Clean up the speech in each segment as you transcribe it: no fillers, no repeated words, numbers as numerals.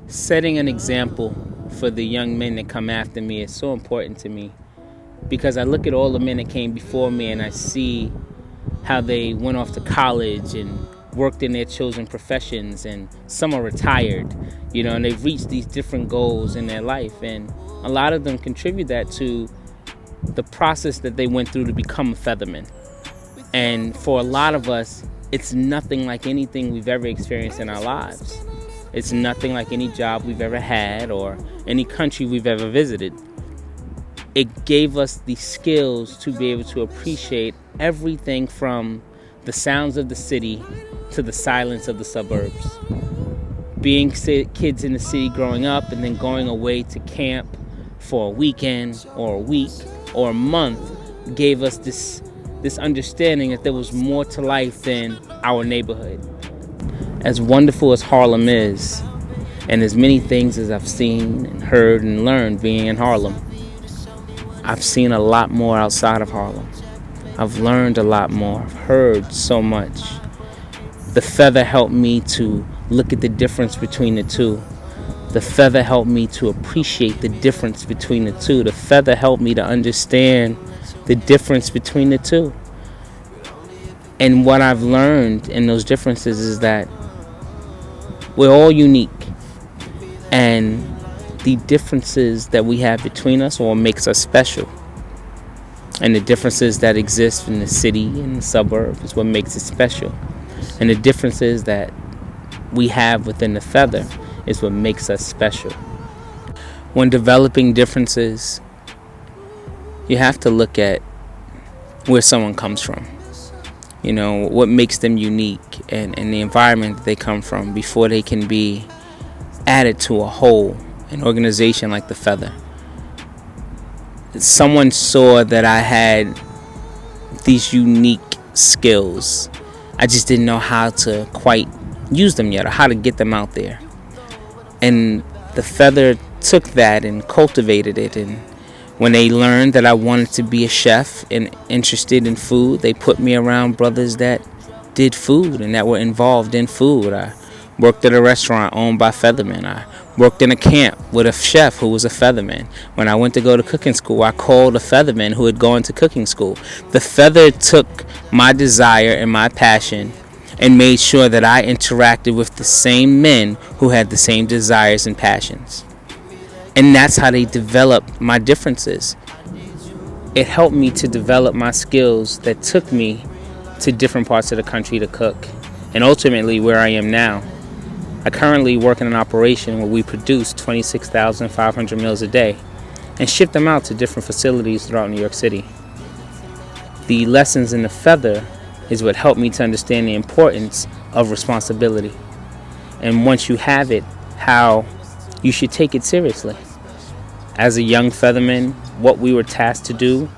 Setting an example for the young men that come after me is so important to me, because I look at all the men that came before me and I see how they went off to college and worked in their chosen professions, and some are retired, and they've reached these different goals in their life, and a lot of them contribute that to the process that they went through to become a featherman. And for a lot of us, it's nothing like anything we've ever experienced in our lives. It's nothing like any job we've ever had or any country we've ever visited. It gave us the skills to be able to appreciate everything from the sounds of the city to the silence of the suburbs. Being kids in the city growing up and then going away to camp for a weekend or a week or a month gave us this understanding that there was more to life than our neighborhood. As wonderful as Harlem is, and as many things as I've seen and heard and learned being in Harlem, I've seen a lot more outside of Harlem. I've learned a lot more. I've heard so much. The feather helped me to look at the difference between the two. The feather helped me to appreciate the difference between the two. The feather helped me to understand the difference between the two. And what I've learned in those differences is that we're all unique, and the differences that we have between us all makes us special. And the differences that exist in the city and the suburb is what makes it special. And the differences that we have within the feather is what makes us special. When developing differences, you have to look at where someone comes from. What makes them unique, and the environment that they come from before they can be added to a whole, an organization like the feather. Someone saw that I had these unique skills. I just didn't know how to quite use them yet, or how to get them out there. And the feather took that and cultivated it, and when they learned that I wanted to be a chef and interested in food, they put me around brothers that did food and that were involved in food. I worked at a restaurant owned by feathermen. I worked in a camp with a chef who was a featherman. When I went to go to cooking school, I called a featherman who had gone to cooking school. The feather took my desire and my passion and made sure that I interacted with the same men who had the same desires and passions. And that's how they developed my differences. It helped me to develop my skills that took me to different parts of the country to cook, and ultimately where I am now. I currently work in an operation where we produce 26,500 meals a day and ship them out to different facilities throughout New York City. The lessons in the feather is what helped me to understand the importance of responsibility. And once you have it, how you should take it seriously. As a young featherman, what we were tasked to do,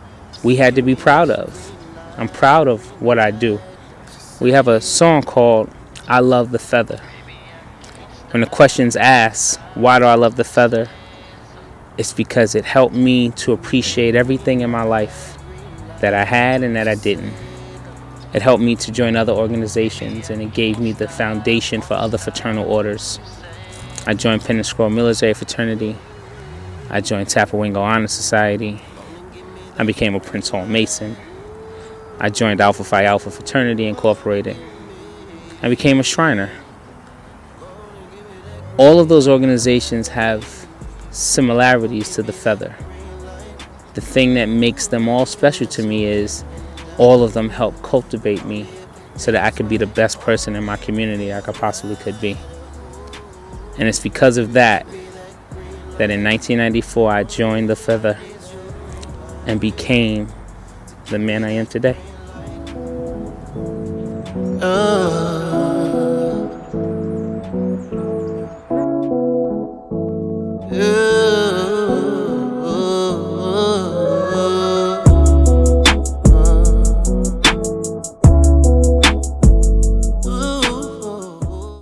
we had to be proud of. I'm proud of what I do. We have a song called I Love the Feather. When the question's asked, why do I love the feather? It's because it helped me to appreciate everything in my life that I had and that I didn't. It helped me to join other organizations, and it gave me the foundation for other fraternal orders. I joined Pennscrow Military Fraternity. I joined Tapawingo Honor Society. I became a Prince Hall Mason. I joined Alpha Phi Alpha Fraternity Incorporated. I became a Shriner. All of those organizations have similarities to the feather. The thing that makes them all special to me is all of them help cultivate me so that I could be the best person in my community I possibly could be. And it's because of that in 1994 I joined the feather and became the man I am today.